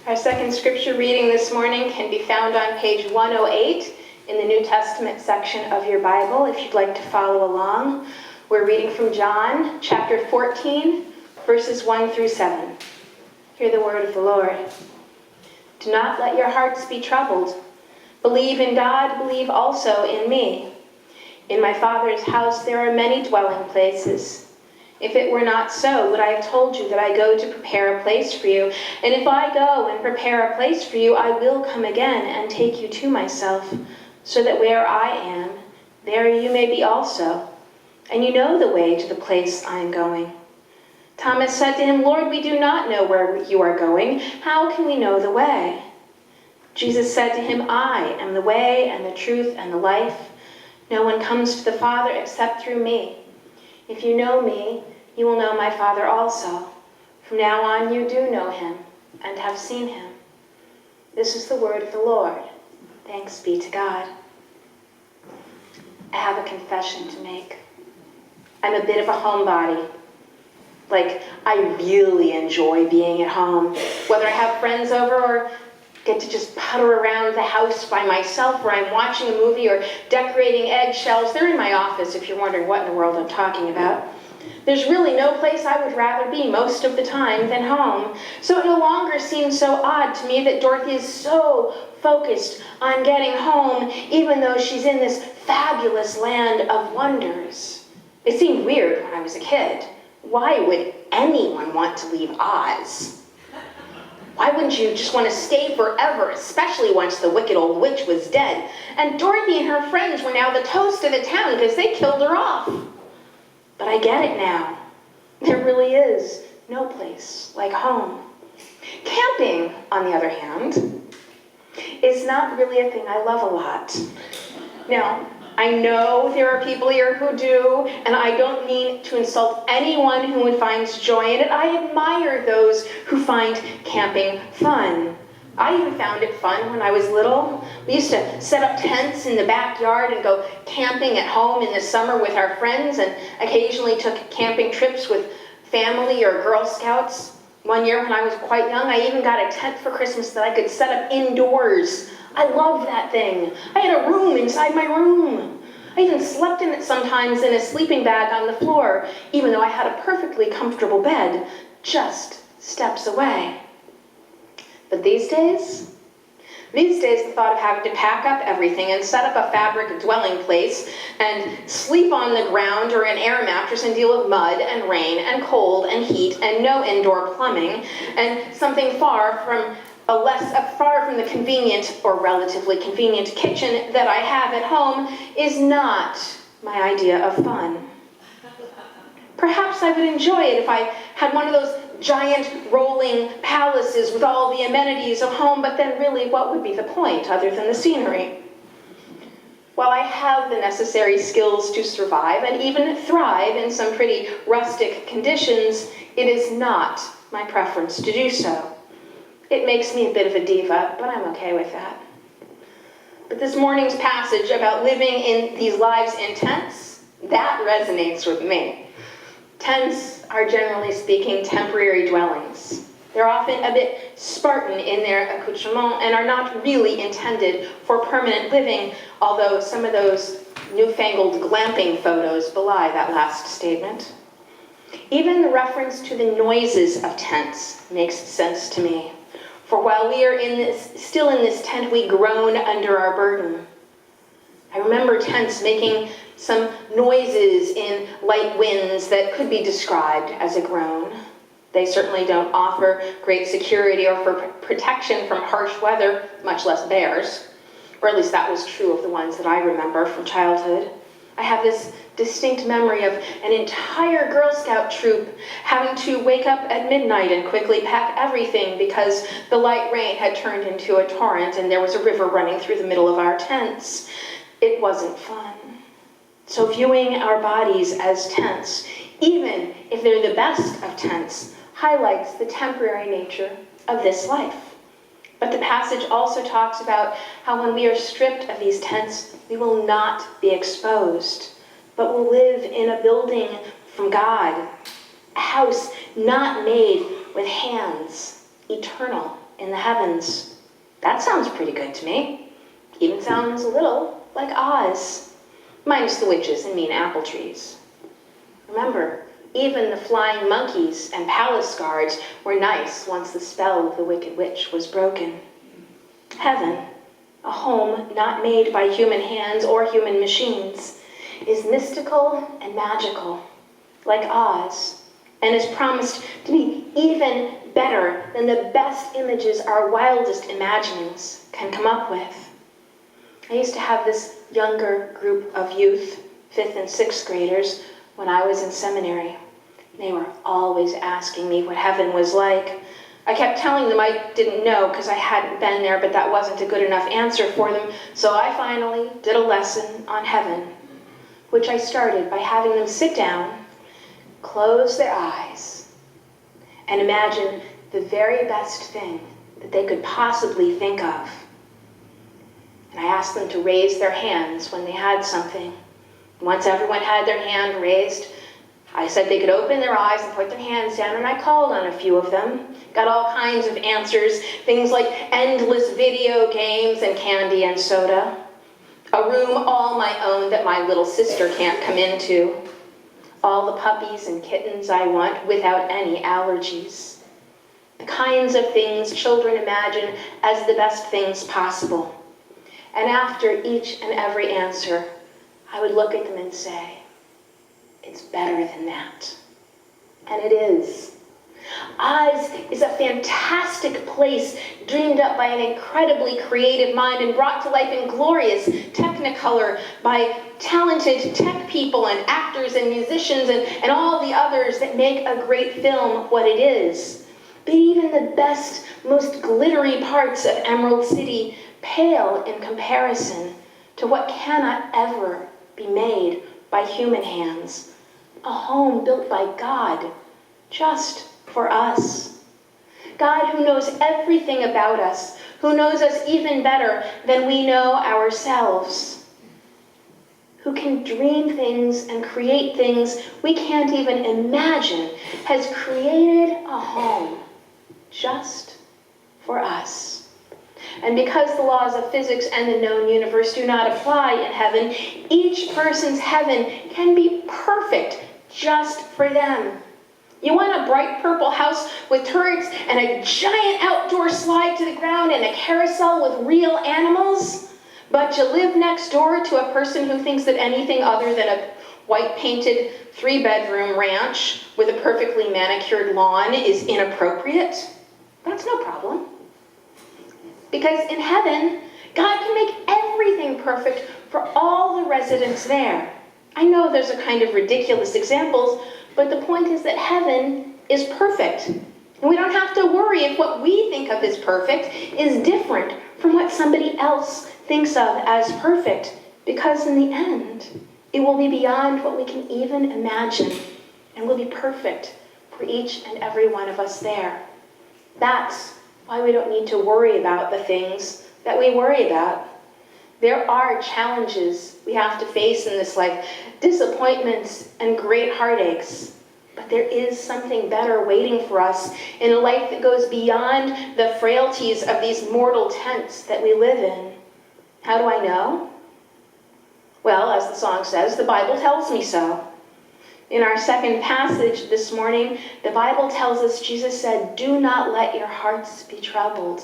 Our second scripture reading this morning can be found on page 108 in the New Testament section of your Bible, if you'd like to follow along. We're reading from John chapter 14, verses 1 through 7. Hear the word of the Lord. Do not let your hearts be troubled. Believe in God, believe also in me. In my Father's house there are many dwelling places. If it were not so, would I have told you that I go to prepare a place for you? And if I go and prepare a place for you, I will come again and take you to myself, so that where I am, there you may be also. And you know the way to the place I am going. Thomas said to him, Lord, we do not know where you are going. How can we know the way? Jesus said to him, I am the way and the truth and the life. No one comes to the Father except through me. If you know me, you will know my Father also. From now on you do know him and have seen him. This is the word of the Lord. Thanks be to God. I have a confession to make. I'm a bit of a homebody. I really enjoy being at home. Whether I have friends over or get to just putter around the house by myself, or I'm watching a movie or decorating eggshells. They're in my office if you're wondering what in the world I'm talking about. There's really no place I would rather be most of the time than home. So it no longer seems so odd to me that Dorothy is so focused on getting home, even though she's in this fabulous land of wonders. It seemed weird when I was a kid. Why would anyone want to leave Oz? Why wouldn't you just want to stay forever, especially once the wicked old witch was dead? And Dorothy and her friends were now the toast of the town because they killed her off. But I get it now. There really is no place like home. Camping, on the other hand, is not really a thing I love a lot. Now, I know there are people here who do, and I don't mean to insult anyone who finds joy in it. I admire those who find camping fun. I even found it fun when I was little. We used to set up tents in the backyard and go camping at home in the summer with our friends, and occasionally took camping trips with family or Girl Scouts. One year when I was quite young, I even got a tent for Christmas that I could set up indoors. I loved that thing. I had a room inside my room. I even slept in it sometimes in a sleeping bag on the floor, even though I had a perfectly comfortable bed just steps away. But these days, the thought of having to pack up everything and set up a fabric dwelling place and sleep on the ground or an air mattress and deal with mud and rain and cold and heat and no indoor plumbing and something far from the convenient or relatively convenient kitchen that I have at home is not my idea of fun. Perhaps I would enjoy it if I had one of those giant rolling palaces with all the amenities of home, but then really what would be the point other than the scenery? While I have the necessary skills to survive and even thrive in some pretty rustic conditions, it is not my preference to do so. It makes me a bit of a diva, but I'm okay with that. But this morning's passage about living in these lives in tents, that resonates with me. Tents are, generally speaking, temporary dwellings. They're often a bit Spartan in their accoutrement and are not really intended for permanent living, although some of those newfangled glamping photos belie that last statement. Even the reference to the noises of tents makes sense to me. For while we are still in this tent, we groan under our burden. I remember tents making some noises in light winds that could be described as a groan. They certainly don't offer great security or for protection from harsh weather, much less bears. Or at least that was true of the ones that I remember from childhood. I have this distinct memory of an entire Girl Scout troop having to wake up at midnight and quickly pack everything because the light rain had turned into a torrent and there was a river running through the middle of our tents. It wasn't fun. So viewing our bodies as tents, even if they're the best of tents, highlights the temporary nature of this life. But the passage also talks about how when we are stripped of these tents, we will not be exposed, but will live in a building from God, a house not made with hands, eternal in the heavens. That sounds pretty good to me. Even sounds a little like Oz, minus the witches and mean apple trees. Remember, even the flying monkeys and palace guards were nice once the spell of the Wicked Witch was broken. Heaven, a home not made by human hands or human machines, is mystical and magical, like Oz, and is promised to be even better than the best images our wildest imaginings can come up with. I used to have this younger group of youth, 5th and 6th graders, when I was in seminary. They were always asking me what heaven was like. I kept telling them I didn't know because I hadn't been there, but that wasn't a good enough answer for them, so I finally did a lesson on heaven, which I started by having them sit down, close their eyes, and imagine the very best thing that they could possibly think of. And I asked them to raise their hands when they had something. Once everyone had their hand raised, I said they could open their eyes and put their hands down, and I called on a few of them. Got all kinds of answers, things like endless video games and candy and soda, a room all my own that my little sister can't come into, all the puppies and kittens I want without any allergies, the kinds of things children imagine as the best things possible. And after each and every answer, I would look at them and say, it's better than that. And it is. Oz is a fantastic place dreamed up by an incredibly creative mind and brought to life in glorious technicolor by talented tech people and actors and musicians and all the others that make a great film what it is. But even the best, most glittery parts of Emerald City pale in comparison to what cannot ever be made by human hands. A home built by God, just for us. God who knows everything about us, who knows us even better than we know ourselves, who can dream things and create things we can't even imagine, has created a home just for us. And because the laws of physics and the known universe do not apply in heaven, each person's heaven can be perfect just for them. You want a bright purple house with turrets and a giant outdoor slide to the ground and a carousel with real animals? But you live next door to a person who thinks that anything other than a white-painted 3-bedroom ranch with a perfectly manicured lawn is inappropriate? That's no problem. Because in heaven, God can make everything perfect for all the residents there. I know those are kind of ridiculous examples, but the point is that heaven is perfect. And we don't have to worry if what we think of as perfect is different from what somebody else thinks of as perfect, because in the end, it will be beyond what we can even imagine and will be perfect for each and every one of us there. That's why we don't need to worry about the things that we worry about. There are challenges we have to face in this life, disappointments and great heartaches. But there is something better waiting for us in a life that goes beyond the frailties of these mortal tents that we live in. How do I know? Well, as the song says, the Bible tells me so. In our second passage this morning, the Bible tells us, Jesus said, "Do not let your hearts be troubled.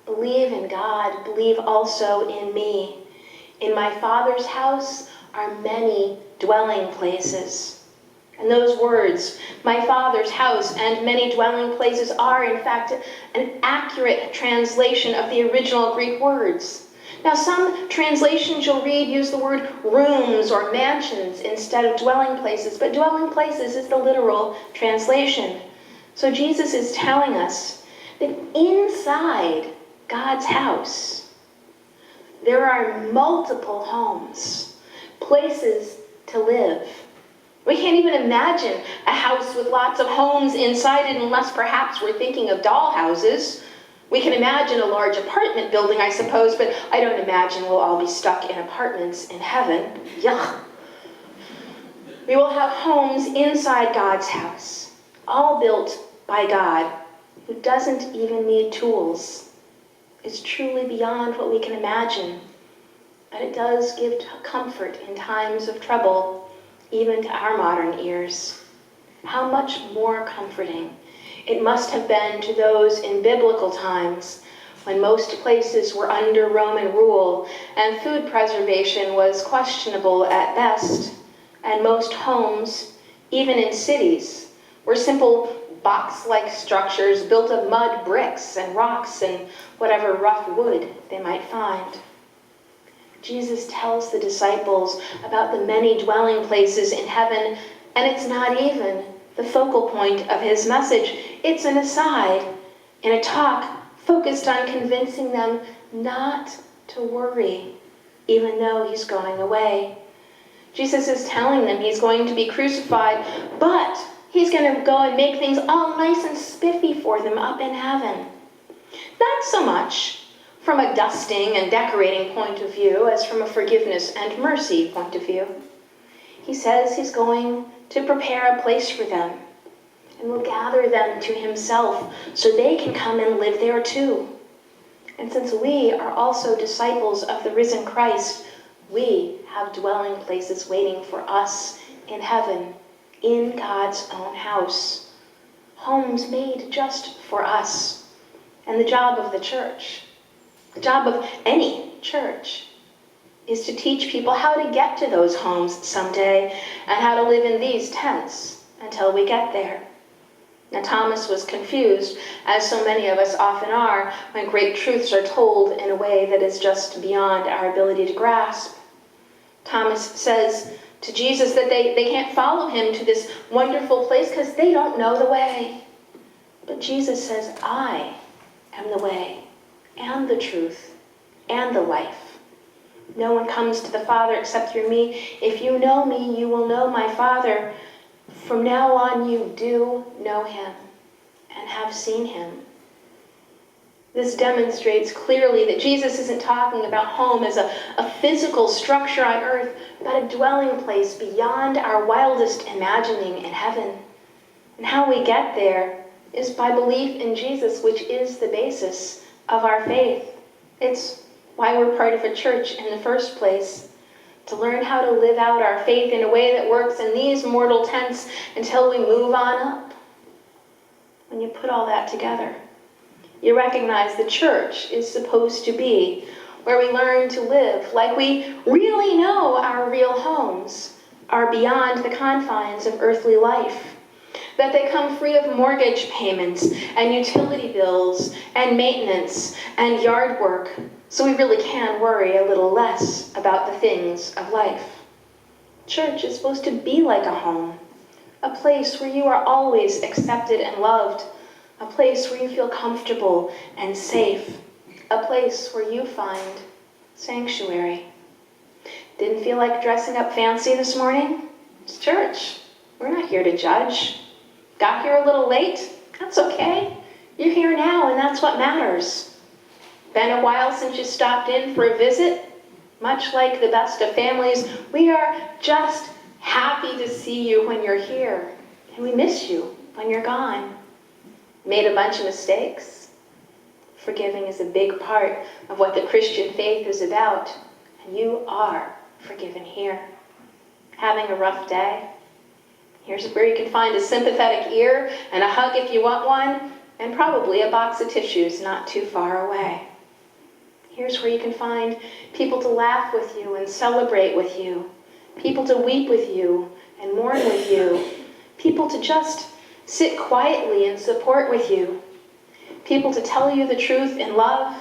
Believe in God, believe also in me. In my Father's house are many dwelling places." And those words, my Father's house and many dwelling places, are in fact an accurate translation of the original Greek words. Now, some translations you'll read use the word rooms or mansions instead of dwelling places, but dwelling places is the literal translation. So Jesus is telling us that inside God's house, there are multiple homes, places to live. We can't even imagine a house with lots of homes inside it unless perhaps we're thinking of doll houses. We can imagine a large apartment building, I suppose, but I don't imagine we'll all be stuck in apartments in heaven. Yuck. We will have homes inside God's house, all built by God. who doesn't even need tools, is truly beyond what we can imagine. But it does give comfort in times of trouble, even to our modern ears. How much more comforting it must have been to those in biblical times, when most places were under Roman rule and food preservation was questionable at best, and most homes, even in cities, were simple box-like structures built of mud, bricks, and rocks, and whatever rough wood they might find. Jesus tells the disciples about the many dwelling places in heaven, and it's not even the focal point of his message. It's an aside in a talk focused on convincing them not to worry, even though he's going away. Jesus is telling them he's going to be crucified, but he's going to go and make things all nice and spiffy for them up in heaven. Not so much from a dusting and decorating point of view as from a forgiveness and mercy point of view. He says he's going to prepare a place for them and will gather them to himself so they can come and live there too. And since we are also disciples of the risen Christ, we have dwelling places waiting for us in heaven, in God's own house. Homes made just for us. And the job of the church, the job of any church, is to teach people how to get to those homes someday and how to live in these tents until we get there. Now, Thomas was confused, as so many of us often are, when great truths are told in a way that is just beyond our ability to grasp. Thomas says to Jesus that they can't follow him to this wonderful place because they don't know the way. But Jesus says, I am the way and the truth and the life. No one comes to the Father except through me. If you know me, you will know my Father. From now on, you do know him and have seen him. This demonstrates clearly that Jesus isn't talking about home as a physical structure on earth, but a dwelling place beyond our wildest imagining in heaven. And how we get there is by belief in Jesus, which is the basis of our faith. It's why we're part of a church in the first place, to learn how to live out our faith in a way that works in these mortal tents until we move on up. When you put all that together, you recognize the church is supposed to be where we learn to live like we really know our real homes are beyond the confines of earthly life, that they come free of mortgage payments and utility bills and maintenance and yard work, so we really can worry a little less about the things of life. Church is supposed to be like a home, a place where you are always accepted and loved, a place where you feel comfortable and safe, a place where you find sanctuary. Didn't feel like dressing up fancy this morning? It's church. We're not here to judge. Got here a little late? That's okay. You're here now, and that's what matters. Been a while since you stopped in for a visit? Much like the best of families, we are just happy to see you when you're here, and we miss you when you're gone. Made a bunch of mistakes? Forgiving is a big part of what the Christian faith is about, and you are forgiven here. Having a rough day? Here's where you can find a sympathetic ear and a hug if you want one, and probably a box of tissues not too far away. Here's where you can find people to laugh with you and celebrate with you, people to weep with you and mourn with you, people to just sit quietly and support with you, people to tell you the truth in love,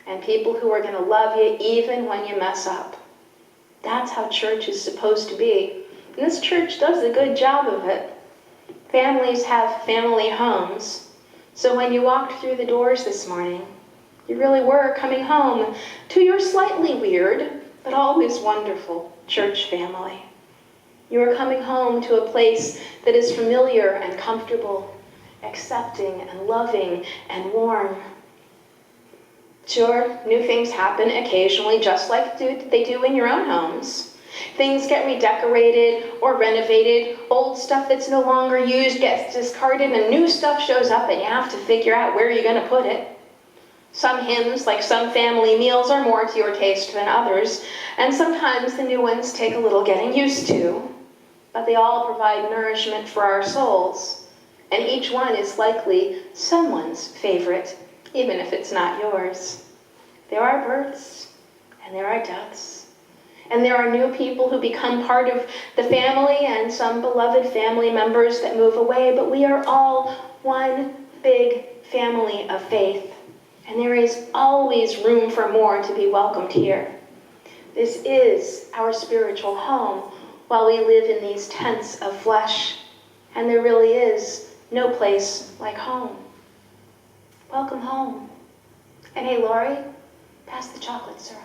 and people who are going to love you even when you mess up. That's how church is supposed to be. And this church does a good job of it. Families have family homes. So when you walked through the doors this morning, you really were coming home to your slightly weird, but always wonderful church family. You are coming home to a place that is familiar and comfortable, accepting and loving and warm. Sure, new things happen occasionally, just like they do in your own homes. Things get redecorated or renovated. Old stuff that's no longer used gets discarded, and new stuff shows up, and you have to figure out where you're going to put it. Some hymns, like some family meals, are more to your taste than others, and sometimes the new ones take a little getting used to, but they all provide nourishment for our souls, and each one is likely someone's favorite, even if it's not yours. There are births, and there are deaths, and there are new people who become part of the family, and some beloved family members that move away, but we are all one big family of faith. And there is always room for more to be welcomed here. This is our spiritual home while we live in these tents of flesh. And there really is no place like home. Welcome home. And hey, Lori, pass the chocolate syrup.